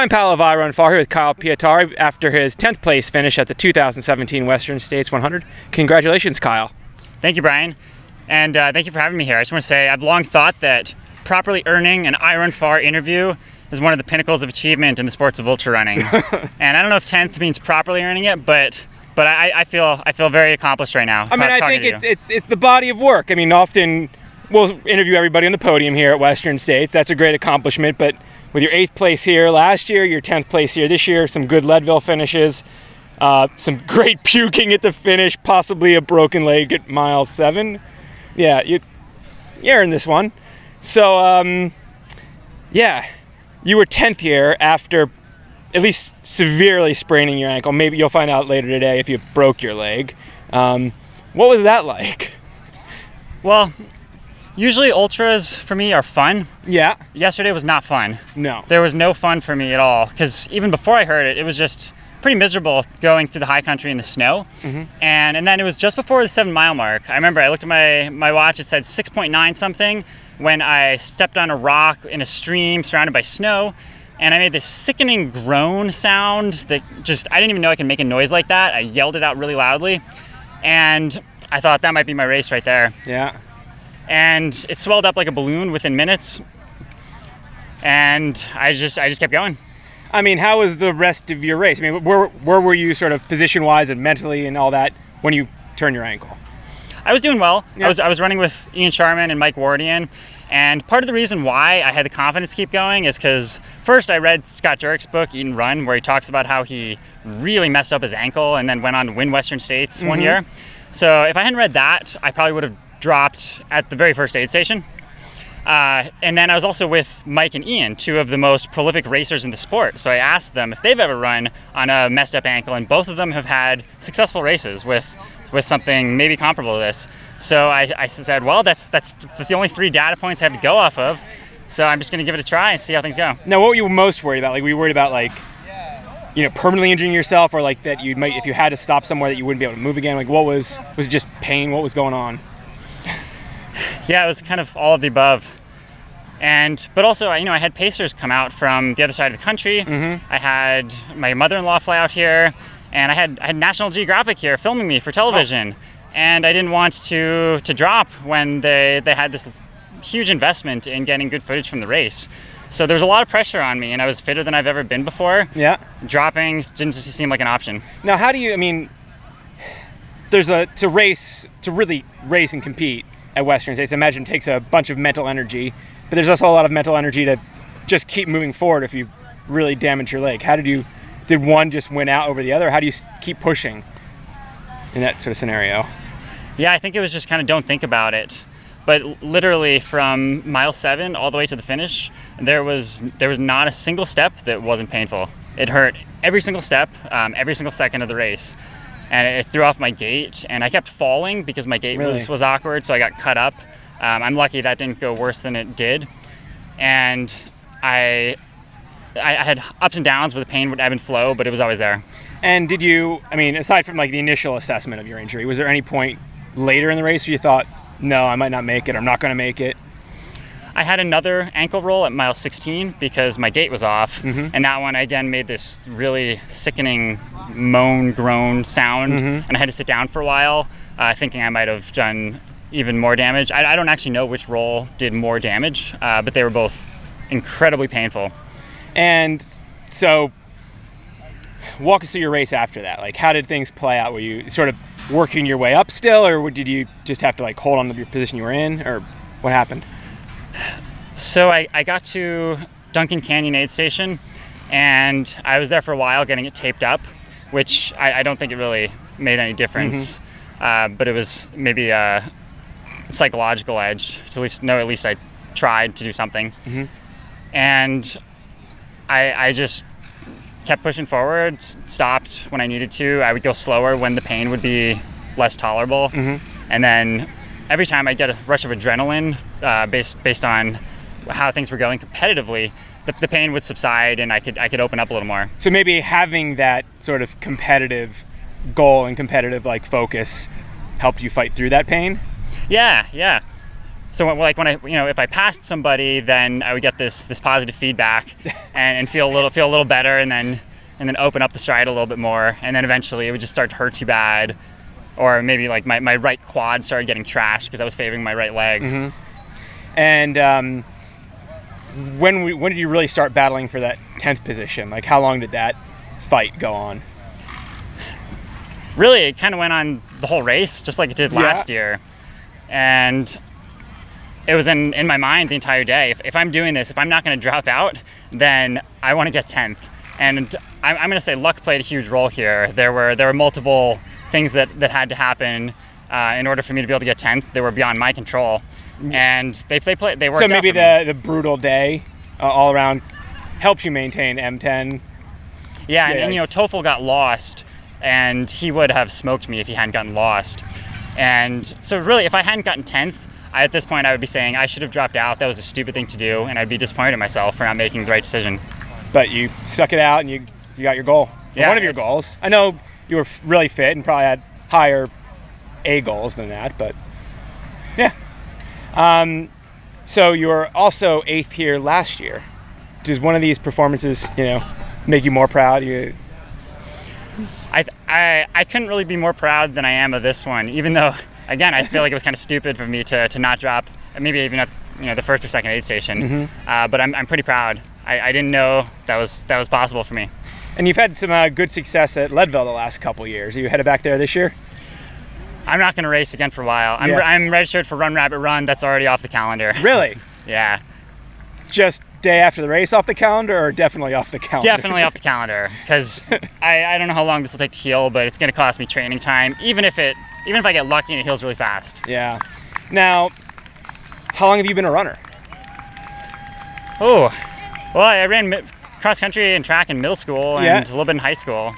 Brian Powell of iRunFar here with Kyle Pietari after his 10th place finish at the 2017 Western States 100. Congratulations, Kyle. Thank you, Brian. And thank you for having me here. I just want to say I've long thought that properly earning an iRunFar interview is one of the pinnacles of achievement in the sports of ultra running. And I don't know if 10th means properly earning it, but I feel very accomplished right now. I mean, I think it's the body of work. I mean, often we'll interview everybody on the podium here at Western States. That's a great accomplishment, but with your 8th place here last year, your 10th place here this year, some good Leadville finishes, some great puking at the finish, possibly a broken leg at mile 7. Yeah, you earned this one. So, yeah, you were 10th here after at least severely spraining your ankle. Maybe you'll find out later today if you broke your leg. What was that like? Well, usually ultras for me are fun. Yeah. Yesterday was not fun. No. There was no fun for me at all, because even before I heard it, it was just pretty miserable going through the high country in the snow. And then it was just before the 7-mile mark. I remember I looked at my watch, it said 6.9 something when I stepped on a rock in a stream surrounded by snow, and I made this sickening groan sound that I didn't even know I could make a noise like that. I yelled it out really loudly, and I thought that might be my race right there. Yeah. And it swelled up like a balloon within minutes, and I just kept going. I mean, how was the rest of your race? I mean, where were you sort of position-wise and mentally and all that when you turned your ankle? I was doing well. Yeah. I was running with Ian Sharman and Mike Wardian, and part of the reason why I had the confidence to keep going is because first I read Scott Jurick's book, Eat and Run, where he talks about how he really messed up his ankle and then went on to win Western States one year. So if I hadn't read that, I probably would have dropped at the very first aid station. And then I was also with Mike and Ian, two of the most prolific racers in the sport. So I asked them if they've ever run on a messed up ankle, and both of them have had successful races with something maybe comparable to this. So I said, well, that's the only 3 data points I have to go off of. So I'm just going to give it a try and see how things go. Now, what were you most worried about? Like, were you worried about, like, you know, permanently injuring yourself, or like that you might, if you had to stop somewhere, that you wouldn't be able to move again? Like, was it just pain? What was going on? Yeah, it was kind of all of the above. But also, I had pacers come out from the other side of the country. I had my mother-in-law fly out here, and I had National Geographic here filming me for television. And I didn't want to drop when they had this huge investment in getting good footage from the race. So there was a lot of pressure on me, and I was fitter than I've ever been before. Yeah. Dropping didn't seem like an option. Now, how do you, I mean, to really race and compete at Western States, I imagine it takes a bunch of mental energy, but there's also a lot of mental energy to just keep moving forward if you really damage your leg. Did one just win out over the other? Or how do you keep pushing in that sort of scenario? Yeah, I think it was just kind of don't think about it. But literally from mile 7 all the way to the finish, there was not a single step that wasn't painful. It hurt every single step, every single second of the race. And it threw off my gait, and I kept falling because my gait was awkward, so I got cut up. I'm lucky that didn't go worse than it did. And I had ups and downs where the pain would ebb and flow, but it was always there. And did you, I mean, aside from like the initial assessment of your injury, was there any point later in the race where you thought, no, I might not make it, I'm not going to make it? I had another ankle roll at mile 16 because my gait was off, and that one I again made this really sickening moan, groan sound, and I had to sit down for a while, thinking I might have done even more damage. I don't actually know which roll did more damage, but they were both incredibly painful. And so, walk us through your race after that. Like, how did things play out? Were you sort of working your way up still, or did you just have to like hold on to your position you were in, or what happened? So I got to Duncan Canyon Aid Station, and I was there for a while getting it taped up, which I don't think it really made any difference, but it was maybe a psychological edge to at least I tried to do something. And I just kept pushing forward, stopped when I needed to. I would go slower when the pain would be less tolerable. And then every time I get a rush of adrenaline based on how things were going competitively, the pain would subside and I could open up a little more. So maybe having that sort of competitive goal and competitive like focus helped you fight through that pain? Yeah. when I, if I passed somebody, then I would get this positive feedback and feel a little better, and then open up the stride a little bit more, and then eventually it would just start to hurt too bad, or maybe like my right quad started getting trashed because I was favoring my right leg. And when did you really start battling for that 10th position? Like, how long did that fight go on? Really, it kind of went on the whole race, just like it did last year. And it was in my mind the entire day. If I'm doing this, if I'm not going to drop out, then I want to get 10th. And I'm going to say luck played a huge role here. There were multiple things that had to happen in order for me to be able to get 10th. They were beyond my control. And they worked out. So maybe the brutal day all around helps you maintain M10. Yeah, and TOEFL got lost, and he would have smoked me if he hadn't gotten lost. And so really, if I hadn't gotten 10th, at this point I would be saying I should have dropped out. That was a stupid thing to do, and I'd be disappointed in myself for not making the right decision. But you stuck it out, and you got your goal. One of your goals. I know you were really fit and probably had higher A goals than that, but yeah. So you were also 8th here last year. Does one of these performances, make you more proud? I couldn't really be more proud than I am of this one, even though, again, I feel like it was kind of stupid for me to not drop, maybe even at the first or second aid station. But I'm pretty proud. I didn't know that was possible for me. And you've had some good success at Leadville the last couple years. Are you headed back there this year? I'm not going to race again for a while. I'm registered for Run Rabbit Run. That's already off the calendar. Really? Yeah. Just day after the race off the calendar, or definitely off the calendar? Definitely off the calendar, because I don't know how long this will take to heal, but it's going to cost me training time, even if I get lucky and it heals really fast. Yeah. Now, how long have you been a runner? Oh, well, I ran cross country and track in middle school and a little bit in high school.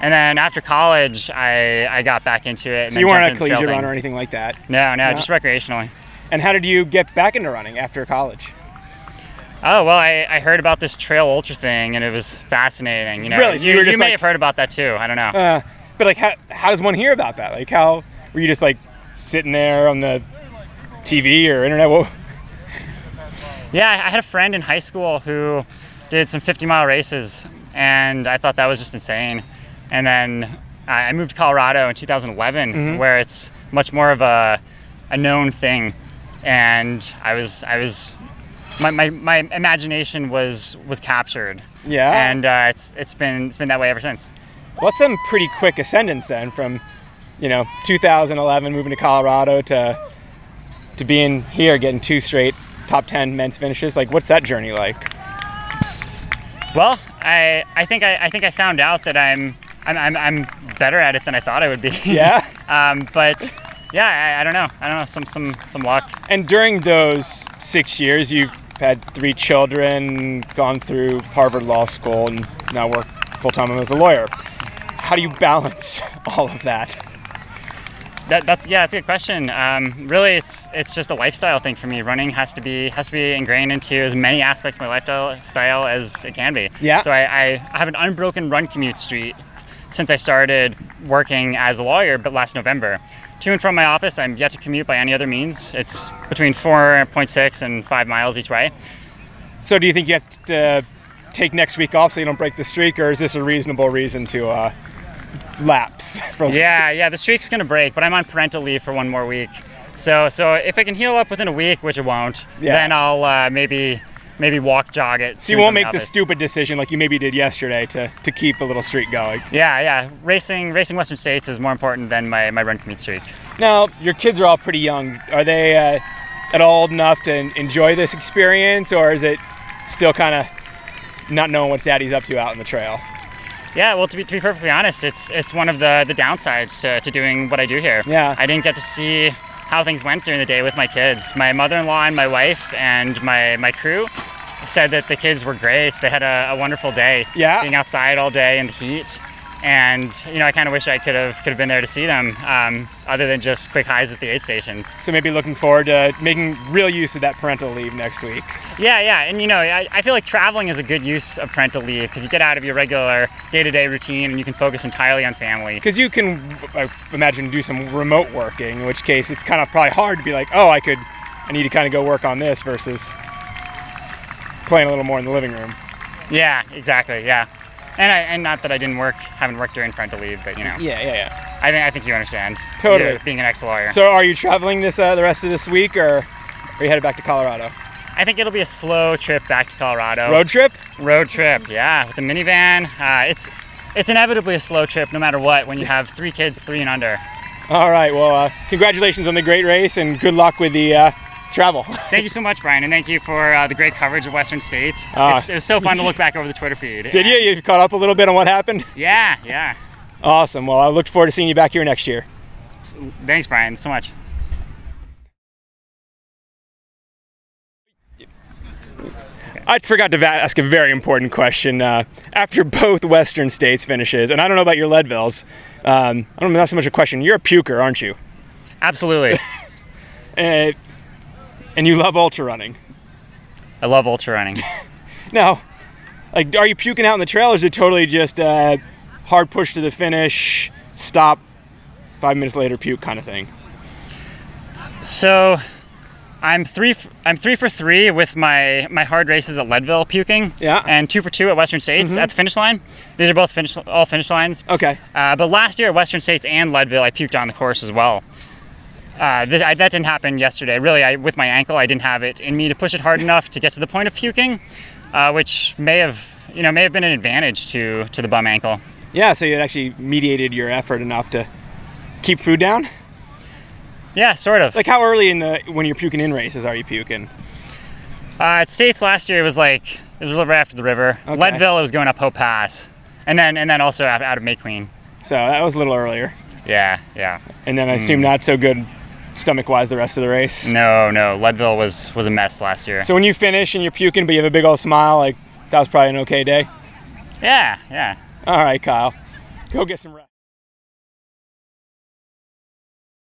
And then after college, I got back into it. So you weren't a collegiate runner or anything like that? No, just recreationally. And how did you get back into running after college? Oh, well, I heard about this trail ultra thing, and it was fascinating. Really? So you may have heard about that too. I don't know. But like, how does one hear about that? Like, how were you just like sitting there on the TV or internet? Whoa. Yeah, I had a friend in high school who did some 50-mile races, and I thought that was just insane. And then I moved to Colorado in 2011, where it's much more of a known thing, and my imagination was captured. Yeah. And it's been that way ever since. Well, that's some pretty quick ascendance then, from 2011 moving to Colorado to being here, getting 2 straight top 10 men's finishes. Like, what's that journey like? Well, I think I found out that I'm better at it than I thought I would be. Yeah. But yeah, I don't know. Some luck. And during those 6 years, you've had 3 children, gone through Harvard Law School, and now work full-time as a lawyer. How do you balance all of that? That's a good question. Really, it's just a lifestyle thing for me. Running has to be ingrained into as many aspects of my lifestyle as it can be. Yeah. So I have an unbroken run commute streak since I started working as a lawyer, but last November. To and from my office, I'm yet to commute by any other means. It's between 4.6 and 5 miles each way. So do you think you have to take next week off so you don't break the streak, or is this a reasonable reason to lapse? Yeah, the streak's gonna break, but I'm on parental leave for 1 more week. So if I can heal up within a week, which it won't, then I'll maybe jog it. So you won't make the stupid decision like you maybe did yesterday to keep a little streak going. Yeah. Racing Western States is more important than my run commute streak. Now, your kids are all pretty young. Are they at all old enough to enjoy this experience, or is it still kind of not knowing what daddy's up to out on the trail? Yeah, well, to be perfectly honest, it's one of the downsides to doing what I do here. Yeah. I didn't get to see how things went during the day with my kids. My mother-in-law and my wife and my crew said that the kids were great. They had a wonderful day. Yeah. Being outside all day in the heat. And I kind of wish I could have been there to see them, other than just quick highs at the aid stations. So maybe looking forward to making real use of that parental leave next week. Yeah, and I feel like traveling is a good use of parental leave because you get out of your regular day-to-day routine and you can focus entirely on family. Because you can, I imagine, do some remote working, in which case it's kind of probably hard to be like, oh, I could I need to kind of go work on this versus playing a little more in the living room. Yeah, exactly. Yeah, and not that I haven't worked during parental leave, but you know. Yeah. I think you understand. Totally. You're being an ex-lawyer. So are you traveling the rest of this week, or are you headed back to Colorado? I think it'll be a slow trip back to Colorado. Road trip? Road trip, yeah, with the minivan. It's inevitably a slow trip no matter what when you have 3 kids, 3 and under. All right, well, congratulations on the great race and good luck with the travel. Thank you so much, Brian, and thank you for the great coverage of Western States. It was so fun to look back over the Twitter feed. Did you? You caught up a little bit on what happened? Yeah. Awesome. Well, I look forward to seeing you back here next year. Thanks, Brian, so much. I forgot to ask a very important question. After both Western States finishes, and I don't know about your Leadvilles, I don't know, not so much a question. You're a puker, aren't you? Absolutely. And you love ultra running. I love ultra running. Now, like, are you puking out in the trail, or is it totally just hard push to the finish, stop, 5 minutes later puke kind of thing? So I'm 3 for 3 with my hard races at Leadville puking. Yeah. And 2 for 2 at Western States at the finish line. These are both all finish lines. Okay. But last year at Western States and Leadville, I puked on the course as well. That didn't happen yesterday. Really, with my ankle, I didn't have it in me to push it hard enough to get to the point of puking, which may have been an advantage to the bum ankle. Yeah. So you had actually mediated your effort enough to keep food down. Yeah, sort of. Like, how early when you're puking in races are you puking? At States last year, it was a little right after the river. Okay. Leadville, it was going up Hope Pass, and then also out of May Queen. So that was a little earlier. Yeah. And then I assume not so good stomach-wise the rest of the race. No. Leadville was a mess last year. So when you finish and you're puking, but you have a big old smile, like, that was probably an okay day. Yeah. All right, Kyle, go get some rest.